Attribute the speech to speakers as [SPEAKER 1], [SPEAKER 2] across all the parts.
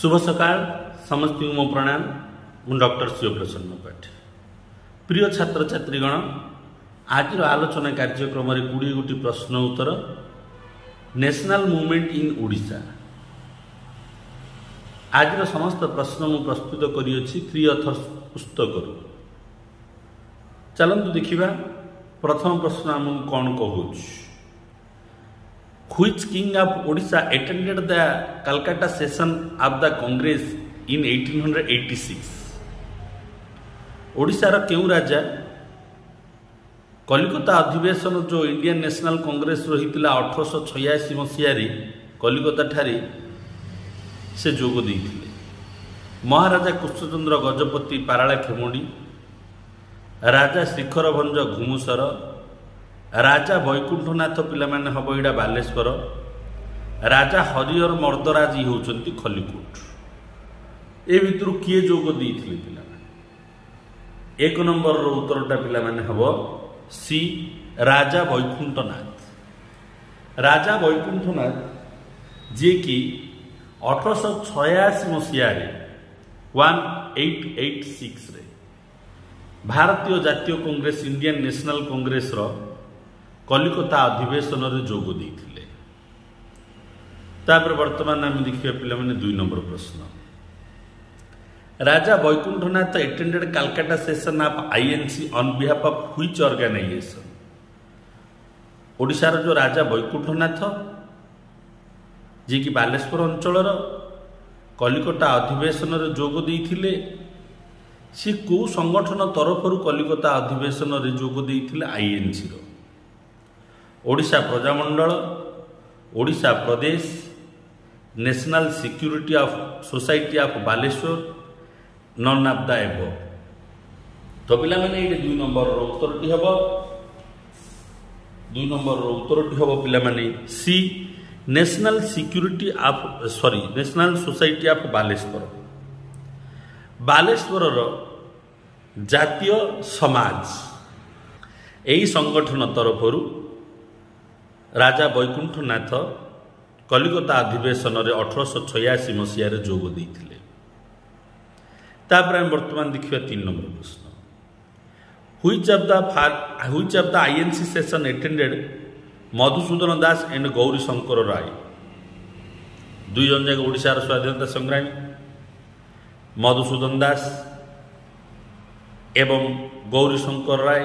[SPEAKER 1] शुभ सकाळ समस्त मो प्रणाम मु डॉक्टर शिवप्रसन्न पाठी। प्रिय छात्र छात्रीगण, आज आलोचना कार्यक्रम 20 गोटी प्रश्न उत्तर नेशनल मूवमेंट इन ओडिशा। आज समस्त प्रश्न मु प्रस्तुत करियछि फ्री ऑथर्स पुस्तक। चलंतु देखिबा प्रथम प्रश्न हम कौन कहूछ। Which king of Odisha attended the Calcutta session of the Congress in 1886? ओडिशार केउ राजा कलिकता अधिवेशन जो इंडियन नेशनल कांग्रेस रही 1886 मसीह कलिकता ठारे से जोग देइथिले। महाराजा कृष्णचंद्र गजपति पाराला खेमुडी, राजा शिखर भंज घुमुसर, राजा वैकुंठनाथ पिलामाने हब इडा बालेश्वर, राजा हरिहर मर्दराज होउचंती खलिकोट। ए भितर किए जोग देइथिले पिलामाने? एक नंबर रो उत्तरटा पिलामाने हब सी राजा वैकुंठनाथ। राजा वैकुंठनाथ जे कि 1886 मसीह 1886 रे भारतीय जातीय कांग्रेस इंडियन नेशनल कांग्रेस रो कलिकता अधिवेशन रे जोग देइथिले। तापर वर्तमान आम देखिए पिलामाने 2 नंबर प्रश्न। Raja Baikunthanath attended Calcutta session of INC on behalf of which organisation? ओडिशार जो राजा वैकुंठनाथ जे कि बालेश्वर अंचल कलिकता अधिवेशन रे जोग देइथिले, से को संगठन तरफरु कलिकता अधिवेशन रे जोग देइथिले? आईएनसी रो Odisha Prajamandal, Odisha Pradesh, national security of society of Baleshwar, none of the above. तो पिला माने ये 2 नंबर रो उत्तरटी हबो 2 नंबर रो उत्तरटी हबो पिला माने C national security of national society of Baleshwar. Baleshwar रो जातीय समाज एही संगठन तरफरु राजा वैकुंठनाथ कलिकता अधिवेशन रे 1886 मसीह रे जोग देइथिले। तापर हम वर्तमान देखिबा 3 नंबर प्रश्न। Which of the INC session attended Madhusudan Das and Gauri Shankar Ray? 2 जन जाक ओडिशार स्वाधीनता संग्रामी मधुसूदन दास एवं गौरी शंकर राय।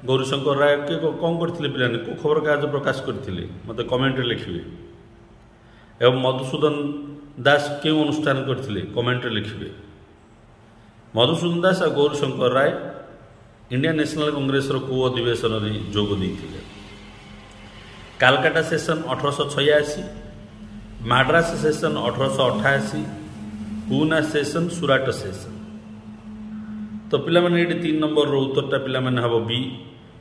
[SPEAKER 1] गौरी शंकर राय के कौन करथिले पिलाने को खबर कागज प्रकाश करथिले? मते कमेंट रे लिखिबे। एवं मधुसूदन दास के अनुष्ठान करथिले? कमेंट रे लिखिबे। मधुसूदन दास और Gauri Shankar Ray Indian National Congress रो को अधिवेशन रे जोग देइथिले? Calcutta session 1886, Madras session 1888, Poona session, Surat session. तो पिला माने ये 3 नंबर रो उत्तरटा पिला माने हबो बी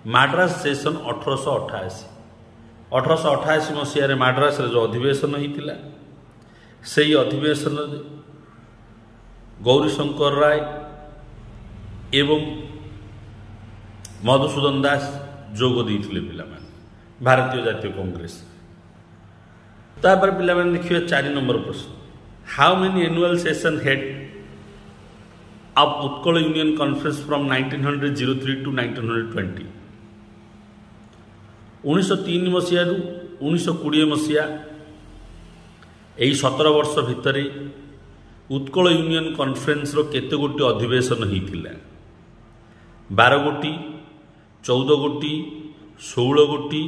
[SPEAKER 1] मद्रास सेशन 1888 मसीह रे मद्रास रे जो अधिवेशन होइतिला सेही अधिवेशन रे गौरी शंकर राय एवं मधुसूदन दास जोग देइथिले पिला माने भारतीय जातीय कांग्रेस। तापर पिला माने देखियो 4 नंबर प्रश्न। How many annual session head of Utkal Union Conference from 1903 to 1920? 1903 मसीह रु 1920 मसीहा यही 17 वर्ष भितर उत्कल यूनियन कॉन्फ्रेंस रो केते गोटी अधिवेशन होइतिला? 12 गोटी, 14 गोटी, 16 गोटी,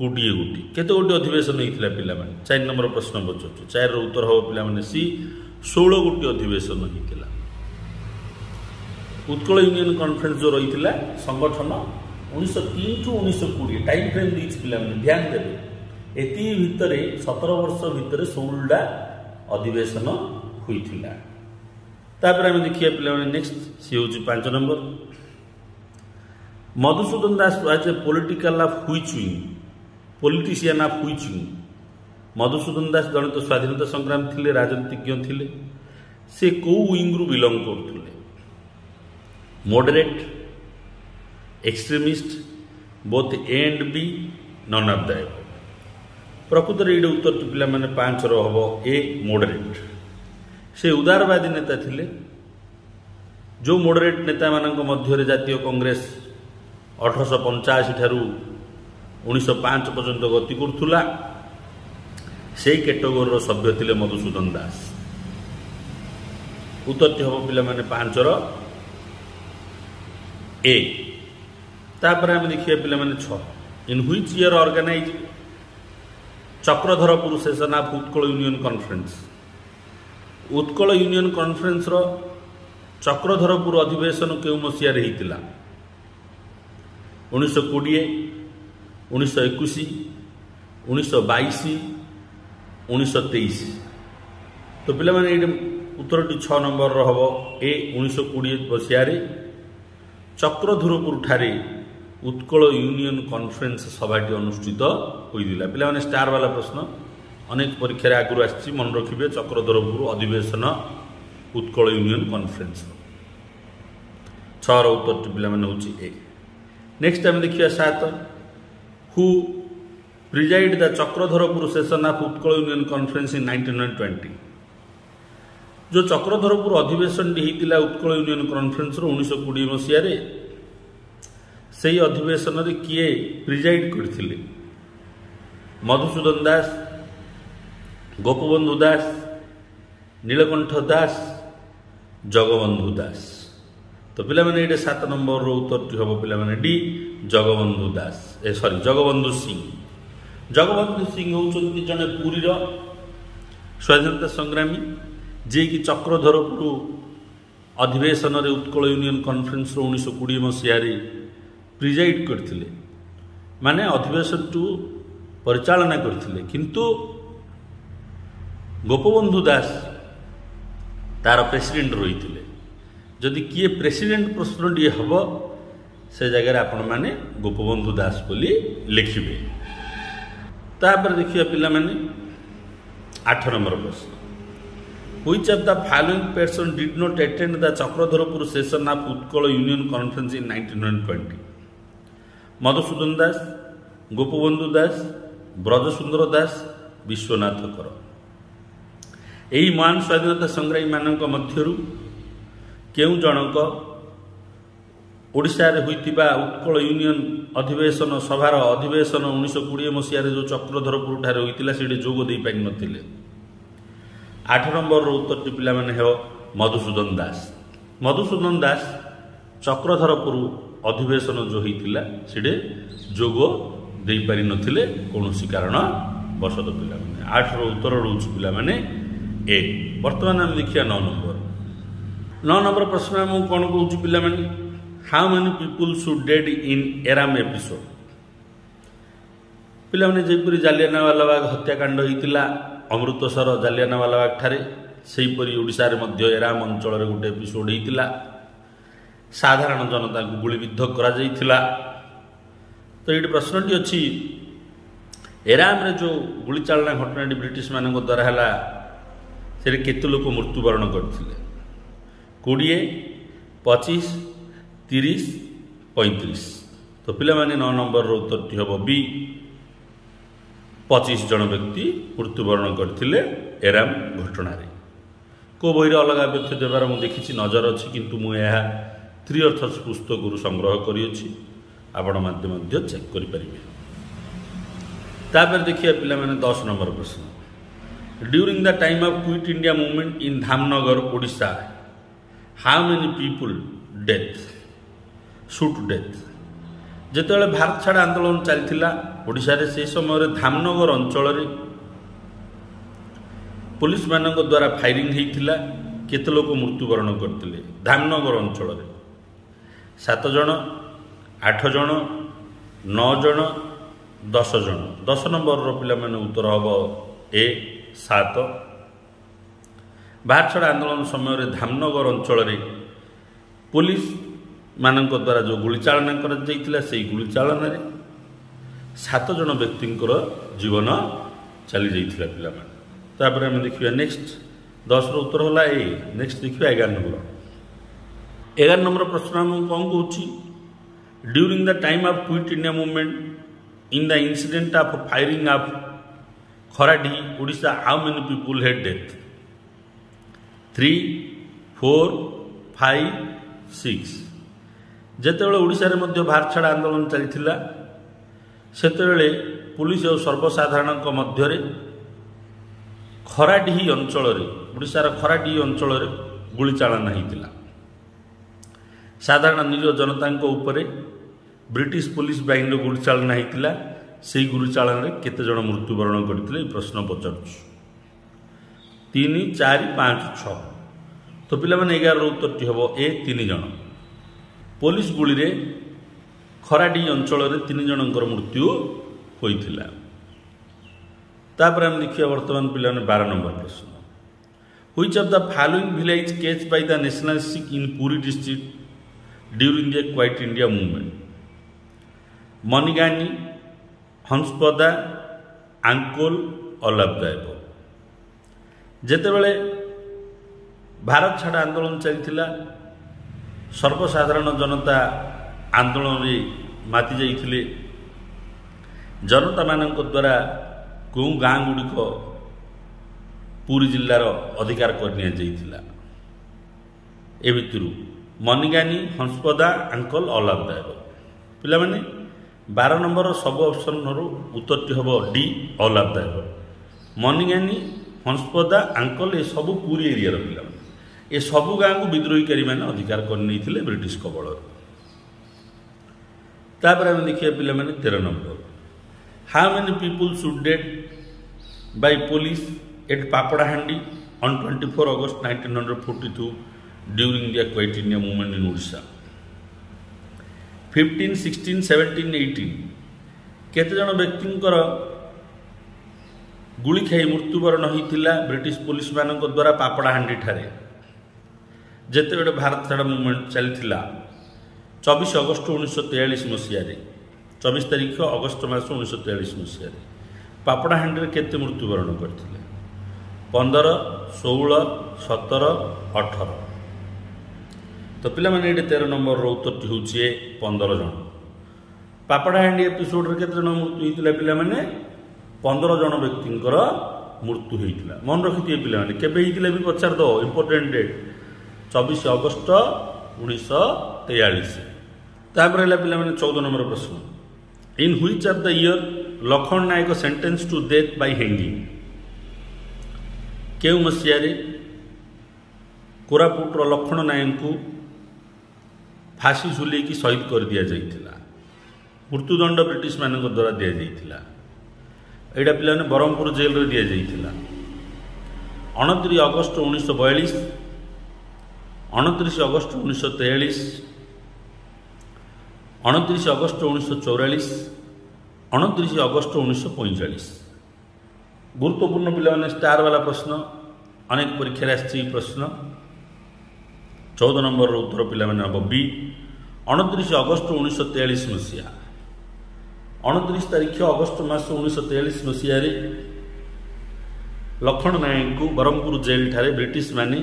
[SPEAKER 1] 20 गोटी। केते गोटी अधिवेशन होइतिला पिला माने? 4 नंबर प्रश्न पछछु। 4 रो उत्तर हो पिला माने सी 16 गोटी अधिवेशन होइतिला। उत्कल यूनियन कॉन्फ्रेंस जो रही संगठन 1903 टू 1920 टाइम फ्रेम दीच पिला ध्यान देवे। एति भितर 17 वर्ष भितर 16टा अधिवेशन होइथिला। तापर हम देखिए पिला नेक्स्ट सी होची 5 number. Madhusudan Das was a political of which wing? Politician of which wing? Madhusudan Das जने तो स्वाधीनता संग्राम थिले, राजनीतिज्ञ थिले। से को विंग रु बिलोंग करथुले? Moderate, extremist, both A and B, none of the above. प्रकृत ये उत्तर पिला माने 5 रो हबो ए मॉडरेट। से उदारवादी नेता थिले जो मॉडरेट नेता मानक मध्य जातीय कांग्रेस 1885 ठारू 1905 पर्यंत गति करुला से कैटेगोरी सभ्य थिले मधुसूदन दास। उत्तर हम पिला माने 5 ए। तापर आम देखिए पिला माने 6 in which year organise Chakradharpur session of Utkal union conference. Utkal union conference रो चक्रधरपुर अधिवेशन केउ मसीहा रे हितिला 1920 1921 1922 1923। तो पिला माने उत्तरटी 6 नंबर हम ए 1920 मसीह चक्रधरपुर ठारे उत्कल यूनियन कॉन्फ्रेंस सभाटी अनुष्ठित होइदिला। पिला माने स्टार वाला प्रश्न अनेक परीक्षा आगु आसी मन रखिए चक्रधरपुर अधिवेशन उत्कल यूनियन कॉन्फ्रेंस 6 उत्तर पिला माने होची ए। नेक्स्ट आम देखिए 7 who preside the Chakradharpur session of Utkal union conference in 1920। जो चक्रधरपुर अधिवेशन होता उत्कल यूनियन कॉन्फ्रेंस 1920 मसीह से अधिवेशन रे किए प्रिजाइड करथिले? मधुसूदन दास, गोपबंधु दास, नीलकंठ दास, जगबंधु दास। तो पिला माने ये 7 नंबर उत्तर हम पिला माने डी जगबंधु दास सॉरी जगबंधु सिंह। जगबंधु सिंह होउछन्ति जने पुरीर स्वाधीनता संग्रामी जे कि चक्रधरपुर अधिवेशन रे उत्कल यूनियन कॉन्फ्रेंस 1920 मसीह प्रिजाइड करथिले माने अधिवेशन टू परिचालना करथिले। किंतु गोपबंधु दास तार प्रेसिडेंट रही थे। जदि किए प्रेसिडेंट प्रश्न टी हम से जगह आपण मैंने गोपबंधु दास बोली लिखिए। तापर देखिए पिला माने 8 नंबर प्रश्न which of the following person did not attend the Chakradharpur session of Utkal union conference in 1920? Madhusudan Das, Gopabandhu Das, Brajasundar Das, Biswanath Kar. यही महान स्वाधीनता संग्रामी मानक मध्यरु केउ जनक ओडिशा रे होइतिबा उत्कल यूनियन अधिवेशन सभार अधिवेशन 1920 मसीह जो चक्रधरपुर ठारे होइतिला सेठी जोग देई पाइ नथिले? 8 नंबर उत्तर पिला माने हो मधुसूदन दास। मधुसूदन दास चक्रधरपुर अधिवेशन जो होइतिला सेठी जोग देई पारि नथिले कोनोसी कारण बसत पिला माने। 8 रो उत्तर रहउछ पिला माने ए। वर्तमान हम देखिया 9 नंबर। 9 नंबर प्रश्न हम कौन कहूँ पिला माने how many people should dead in Aram episode? पिला माने जेपरि जालियानवाला बाग हत्याकांड होइतिला अमृतसर जालियानवाला बाग ठारे सेहीपरि ओडिशा रे मध्य एराम अंचल रे गोटे एपिसोड होइतिला। साधारण जनता को गुलिबिद्ध करा जाइतिला। तो ये प्रश्नटी अच्छी एराम रे जो गुली चालना घटनाटी ब्रिटिश मानक द्वारा है से केते लोक मृत्युवरण करथिले? 20, 25, 30, 35। तो पिला माने 9 नंबर उत्तर हम बी 25 जन व्यक्ति मृत्युवरण करथिले एराम घटना रे। को बहिरे अलग व्यक्ति देवार मु देखिछि नजर अछि किंतु मु यह 3 अर्थस पुस्तक संग्रह करिछि आपण माध्यम चेक करि परिबे। तापर देखिए पिला माने 10 नंबर प्रश्न during the time of quit India movement in Dhamnagar Odisha how many people death shoot death? जेतेबेले भारत छाड़ आंदोलन चलता ओडिशा रे से समय धामनगर अंचल पुलिस मानक द्वारा फायरिंग होइतिला। केते लोक मृत्युवरण करथिले धामनगर अंचल 7 जन, 8 जन, 9 जन, 10 जन। 10 नंबर पिला माने उत्तर हम ए 7। भारत छाड़ आंदोलन समय धामनगर अंचल पुलिस मानक द्वारा जो गुली चालना कर गुली चालना 7 जन व्यक्ति जीवन चली जाइथिला पिला माने। तापर हम देखिए नेक्स्ट 10 रो उत्तर होला ए। नेक्स्ट देखिए 11 नंबर। 11 नंबर प्रश्न हम कौन कहूँ during the time of quit India movement in the incident of firing of Kharadi Odisha how many people had death? 3, 4, 5, 6 ଯେତେବେଳେ ଓଡ଼ିଶାରେ ମଧ୍ୟ ଭାରତ ଛାଡ଼ ଆନ୍ଦୋଳନ ଚାଲିଥିଲା ସେତେବେଳେ ପୁଲିସ ଓ ସର୍ବସାଧାରଣଙ୍କ ମଧ୍ୟରେ ଖରାଡିହି ଅଞ୍ଚଳରେ ଓଡ଼ିଶାର ଖରାଡିହି ଅଞ୍ଚଳରେ ଗୁଳିଚାଳନା ହୋଇଥିଲା। ସାଧାରଣ ନିରୀହ ଜନତାଙ୍କ ଉପରେ ବ୍ରିଟିଶ ପୁଲିସ ବାହିନୀର ଗୁଳିଚାଳନା ହୋଇଥିଲା। ସେହି ଗୁଳିଚାଳନାରେ କେତେଜଣ ମୃତ୍ୟୁବରଣ କରିଥିଲେ ଏହି ପ୍ରଶ୍ନ ପଚାରୁଛୁ। 3, 4, 5, 6 ତ ପିଲାମାନେ 11ର ଉତ୍ତରଟି ହେବ ଏ 3 ଜଣ। ପୋଲିସ ଗୁଳିରେ ଖରାଡିହି ଅଞ୍ଚଳରେ 3 ଜଣଙ୍କର ମୃତ୍ୟୁ ହୋଇଥିଲା। ତାପରେ ଆମେ ଦେଖିବା ବର୍ତ୍ତମାନ ପିଲାମାନେ 12 ନମ୍ବର ପ୍ରଶ୍ନ। Which of the following village catch by the nationalistic in Puri district during the Quit India movement? ମନିଗାନି, ହଂସପଦା, ଆଙ୍କୋଲ, ଅଲାଭଦାୟକ। ଯେତେବେଳେ ଭାରତ ଛାଡ଼ ଆନ୍ଦୋଳନ ଚାଲିଥିଲା ସର୍ବସାଧାରଣ ଜନତା ଆନ୍ଦୋଳନରେ ମାତି ଯାଇଥିଲେ। ଜନତାମାନଙ୍କ ଦ୍ୱାରା କେଉଁ ଗାଁ ଗୁଡ଼ିକ ପୁରୀ ଜିଲ୍ଲାର ଅଧିକାର କରି ନିଆଯାଇଥିଲା? ଏ ଭିତରୁ ମନିଗାନି, ହଂସପଦା, ଆଙ୍କଲ, ଅଲାଭଦାୟକ। ପିଲାମାନେ 12 ନମ୍ବର ସବୁ ଅପସନ୍ରୁ ଉତ୍ତରଟି ହେବ ଡି ଅଲାଭଦାୟକ। ମନିଗାନି, ହଂସପଦା, ଆଙ୍କଲ ଏସବୁ ପୁରୀ ଏରିଆର ପିଲାମାନେ। ଏସବୁ ଗାଁକୁ ବିଦ୍ରୋହୀକାରୀମାନେ ଅଧିକାର କରିନେଇଥିଲେ ବ୍ରିଟିଶ କବଳରୁ। ତାପରେ ଆମେ ଦେଖିବା ପିଲାମାନେ 13 number. How many people shot dead by police at Papadahandi on 24 August 1942 during the Quit India Movement in Odisha? 15, 16, 17, 18 କେତେଜଣ ବ୍ୟକ୍ତିଙ୍କର ଗୁଳି ଖାଇ ମୃତ୍ୟୁବରଣ ହୋଇଥିଲା ବ୍ରିଟିଶ ପୋଲିସମାନଙ୍କ ଦ୍ୱାରା ପାପଡ଼ାହାଣ୍ଡି ଠାରେ ଯେତେବେଳେ ଭାରତ ଛାଡ଼ ମୁଭମେଣ୍ଟ ଚାଲିଥିଲା 24 ଅଗଷ୍ଟ 1943 ମସିହାରେ। 24 ତାରିଖ ଅଗଷ୍ଟ ମାସ 1943 ମସିହାରେ ପାପଡ଼ାହାଣ୍ଡିରେ କେତେ ମୃତ୍ୟୁବରଣ କରିଥିଲେ? 15, 16, 17, 18 ତ ପିଲାମାନେ ଏଇଠି 13 ନମ୍ବରର ଉତ୍ତରଟି ହେଉଛି 15 ଜଣ। ପାପଡ଼ାହାଣ୍ଡି ଏପିସୋଡ଼ରେ କେତେ ଜଣ ମୃତ୍ୟୁ ହୋଇଥିଲା ପିଲାମାନେ? 15 ଜଣ ବ୍ୟକ୍ତିଙ୍କର ମୃତ୍ୟୁ ହୋଇଥିଲା। ମନେ ରଖିଥିବେ ପିଲାମାନେ, କେବେ ହେଇଥିଲା ବି ପଚାରିଦେବ, ଇମ୍ପୋର୍ଟାଣ୍ଟ ଡେଟ୍ 24 ଅଗଷ୍ଟ 1943। ତାପରେ ହେଲା ପିଲାମାନେ 14 ନମ୍ବର ପ୍ରଶ୍ନ। In which of the year Laxman Nayak sentence to death by hanging? କେଉଁ ମସିହାରେ କୋରାପୁଟର ଲକ୍ଷ୍ମଣ ନାୟକଙ୍କୁ ଫାଶୀ ଝୁଲେଇକି ଶହୀଦ କରିଦିଆଯାଇଥିଲା? ମୃତ୍ୟୁଦଣ୍ଡ ବ୍ରିଟିଶମାନଙ୍କ ଦ୍ୱାରା ଦିଆଯାଇଥିଲା। ଏଇଟା ପିଲାମାନେ ବ୍ରହ୍ମପୁର ଜେଲରେ ଦିଆଯାଇଥିଲା। 29 ଅଗଷ୍ଟ 1942, 29 ଅଗଷ୍ଟ 1943, 29 ଅଗଷ୍ଟ 1944, 29 ଅଗଷ୍ଟ 1945। ଗୁରୁତ୍ୱପୂର୍ଣ୍ଣ ପିଲାମାନେ ଷ୍ଟାର ବାଲା ପ୍ରଶ୍ନ, ଅନେକ ପରୀକ୍ଷାରେ ଆସିଛି ଏହି ପ୍ରଶ୍ନ। 14 ନମ୍ବରର ଉତ୍ତର ପିଲାମାନେ ହେବ ବି 29 ଅଗଷ୍ଟ 1943 ମସିହା। 29 ତାରିଖ ଅଗଷ୍ଟ ମାସ 1943 ମସିହାରେ ଲକ୍ଷ୍ମଣ ନାୟକଙ୍କୁ ବ୍ରହ୍ମପୁର ଜେଲ୍ ଠାରେ ବ୍ରିଟିଶମାନେ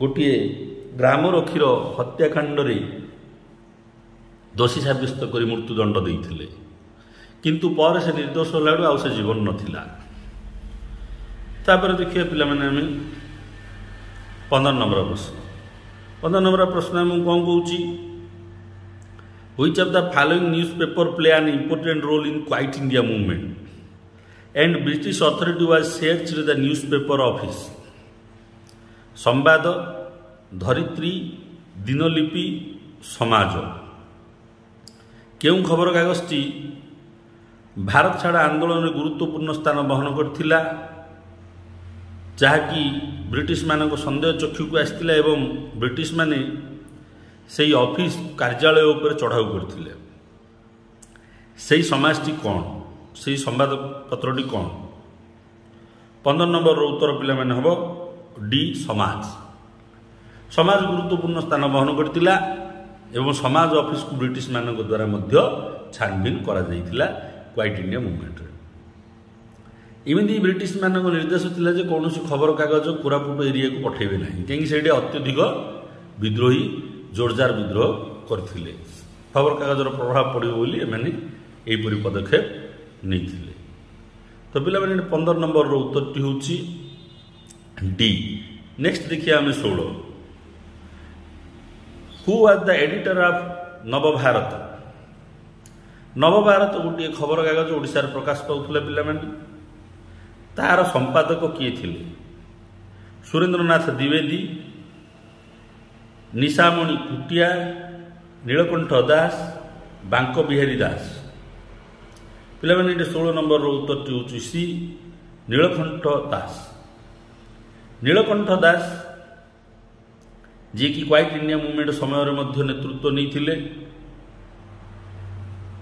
[SPEAKER 1] ଗୋଟିଏ ଗ୍ରାମରକ୍ଷୀର ହତ୍ୟାକାଣ୍ଡରେ ଦୋଷୀ ସାବ୍ୟସ୍ତ କରି ମୃତ୍ୟୁଦଣ୍ଡ ଦେଇଥିଲେ। କିନ୍ତୁ ପରେ ସେ ନିର୍ଦ୍ଦୋଷ ହେଲାରୁ ଆଉ ସେ ଜୀବନ ନଥିଲା। ତାପରେ ଦେଖିବା ପିଲାମାନେ ଆମେ 15 ନମ୍ବର ପ୍ରଶ୍ନ। 15 ନମ୍ବର ପ୍ରଶ୍ନ ମୁଁ କ'ଣ କହୁଛି? Which of the following newspaper play an important role in Quit India movement and British authority was searched the newspaper office? ସମ୍ବାଦ, ଧରିତ୍ରୀ, ଦିନଲିପି, ସମାଜ। କେଉଁ ଖବରକାଗଜଟି ଭାରତ ଛାଡ଼ ଆନ୍ଦୋଳନରେ ଗୁରୁତ୍ୱପୂର୍ଣ୍ଣ ସ୍ଥାନ ବହନ କରିଥିଲା, ଯାହାକି ବ୍ରିଟିଶମାନଙ୍କ ସନ୍ଦେହ ଚକ୍ଷୁକୁ ଆସିଥିଲା ଏବଂ ବ୍ରିଟିଶମାନେ ସେହି ଅଫିସ କାର୍ଯ୍ୟାଳୟ ଉପରେ ଚଢ଼ାଉ କରିଥିଲେ? ସେହି ସମାଜଟି କ'ଣ? ସେହି ସମ୍ବାଦପତ୍ରଟି କ'ଣ? 15 ନମ୍ବରର ଉତ୍ତର ପିଲାମାନେ ହେବ ଡି ସମାଜ। ସମାଜ ଗୁରୁତ୍ୱପୂର୍ଣ୍ଣ ସ୍ଥାନ ବହନ କରିଥିଲା ଏବଂ ସମାଜ ଅଫିସକୁ ବ୍ରିଟିଶମାନଙ୍କ ଦ୍ୱାରା ମଧ୍ୟ ଛାନଭିନ୍ କରାଯାଇଥିଲା କ୍ୱାଇଟ୍ ଇଣ୍ଡିଆ ମୁଭମେଣ୍ଟରେ। ଏମିତି ବ୍ରିଟିଶମାନଙ୍କ ନିର୍ଦ୍ଦେଶ ଥିଲା ଯେ କୌଣସି ଖବରକାଗଜ କୋରାପୁଟ ଏରିଆକୁ ପଠାଇବେ ନାହିଁ, କାହିଁକି ସେଇଠି ଅତ୍ୟଧିକ ବିଦ୍ରୋହୀ ଜୋରଜାର ବିଦ୍ରୋହ କରିଥିଲେ। ଖବରକାଗଜର ପ୍ରଭାବ ପଡ଼ିବ ବୋଲି ଏମାନେ ଏହିପରି ପଦକ୍ଷେପ ନେଇଥିଲେ। ତ ପିଲାମାନେ 15 ନମ୍ବରର ଉତ୍ତରଟି ହେଉଛି ଡି नेक्स्ट देखिए आम 16 who was the editor of Navbharat. Navbharat गोटे खबर कागज ओडिशार प्रकाश पाउथिले पिलामाने तार संपादक किए थिले सुरेंद्रनाथ द्विवेदी, निशामणि कुटिया, नीलकंठ दास, बांक बिहारी दास। पिलामाने 16 नंबर उत्तर होची सी नीलकंठ दास। नीलकंठ दास जी कि क्वाइट इंडिया मूवमेंट समय मध्य नेतृत्व नहीं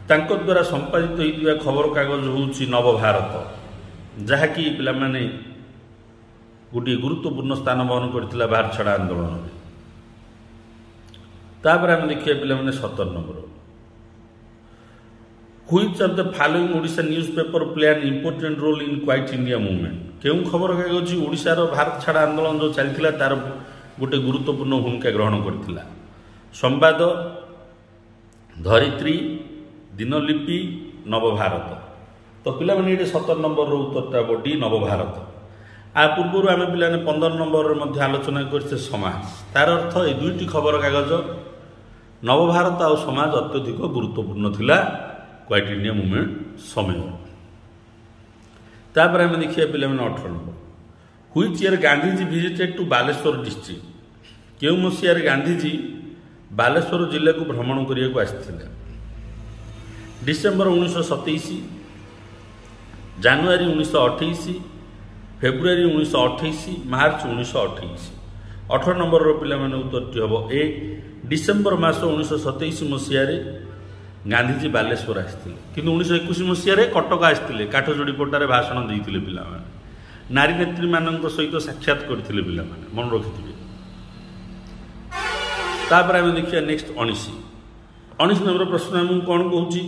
[SPEAKER 1] तांको द्वारा संपादित होता खबर कागज होची नवभारत, जहाँकि पिलामाने गोटे गुरुत्वपूर्ण स्थान बहन करथिला भारत छाड़ आंदोलन में। तापर आम देखिए पिलामाने 17 number which of the following Odisha newspaper play an important role in quit India movement. केउं खबर कागज ओडिशार भारत छाड़ आंदोलन जो चलथिला तार गोटे गुरुत्वपूर्ण भूमिका ग्रहण करथिला। संवाद, धरित्री, दिनलिपि, नवभारत। तो पिला माने 17 नंबर उत्तरटा बडी नवभारत। आ पूर्व आम पिला 15 नंबर आलोचना करते समाज। तार अर्थ ये दुईटी खबर कागज नवभारत और समाज अत्यधिक गुरुत्वपूर्ण थिला क्वाइट इंडिया मूवमेंट समय। तापर आम देखिए पिला 18 number which year Gandhiji visited to Baleshwar district. केउं मसीहार गांधीजी बालेश्वर जिला को भ्रमण करने को आसथिले। December 1927, January 1928, February 1928, March 1928। 18 number पिला माने उत्तरटी हम ए डिसेम्बर मास 1927 मसीह गांधीजी बालेश्वर आसथिले, किंतु 1921 मसीह कटक आसथिले काठजोड़ीपटारे भाषण देइथिले पिला माने। नारी नेत्री मानक सहित साक्षात करथिले पिला माने, मन रखिथिबे। तापर आम देखिए नेक्स्ट 19 नंबर प्रश्न आम कौन कहूँ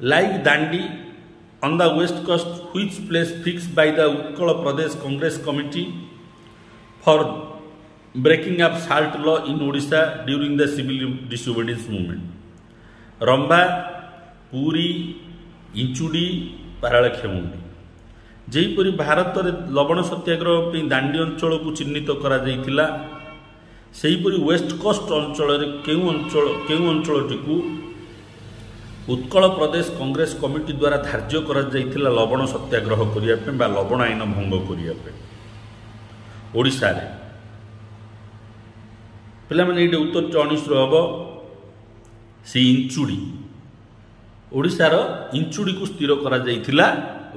[SPEAKER 1] like Dandi on the west coast which place fix by the Utkal Pradesh Congress committee for breaking up salt law in Odisha during the civil disobedience movement. Rambha, Puri, Inchudi, Paralakhemundi. जेपरी भारत में लवण सत्याग्रह दांडी अंचल को चिन्हित करा जाइथिला, सेहीपरि वेस्ट कोस्ट अंचल केउं अंचलटी को उत्कल प्रदेश कांग्रेस कमिटी द्वारा धार्य करा जाइथिला लवण सत्याग्रह करिया पे बा लवण आईन भंग करिया पे ओडिशा रे। पिला माने एटे उत्तर 19 हबो सी इंचुड़ी। ओडिशार इंचुड़ी को स्थिर करा जाइथिला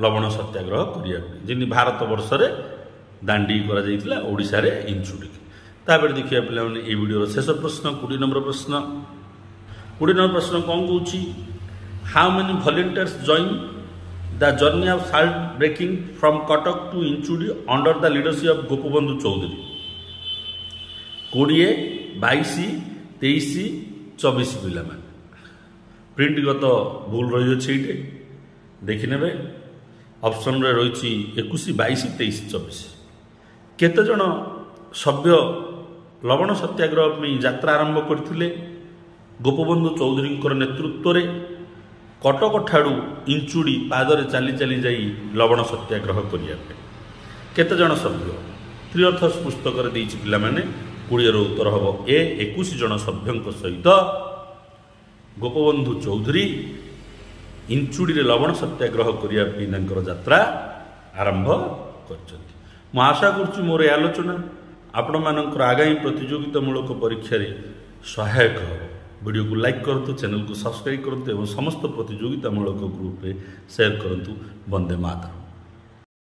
[SPEAKER 1] लवण सत्याग्रह करिया पे, जिनि भारत वर्ष रे दांडी करा जाइथिला ओडिशा रे इंचुड़ी। तापर देखिए पिला माने ए वीडियो शेष प्रश्न 20 नंबर प्रश्न। 20 नंबर प्रश्न कौन कहूँ how many volunteers join the journey of salt breaking from Cuttack to Inchudi under the leadership of Gopabandhu Choudhury. 20, 22, 23, 24 पिला माने प्रिंटगत भूल रही है देखने ऑप्शन रे रही 21, 22, 23, 24। केते जन सभ्य लवण सत्याग्रह में यात्रा आरंभ करथिले गोपबंधु चौधरी नेतृत्व में कटक ठाड़ू इंचुड़ी पादरे चली चली जाई लवण सत्याग्रह करिया पे केते जन सभ्य। त्रिअर्थस पुस्तक देइछि पिला माने 20 रो उत्तर हबो ए 21 जन सभ्यंक सहित गोपबंधु चौधरी इंचुड़ी रे लवण सत्याग्रह करिया पे तांकर यात्रा आरंभ करछथि। मु आशा करछि मोर ए आलोचना आपण मानकर आगामी प्रतियोगितामूलक परीक्षा रे सहायक हो। वीडियो को लाइक करतु, चैनल को सब्सक्राइब करतु एवं समस्त प्रतियोगितामूलक ग्रुप रे शेयर करतु। वंदे मातरम।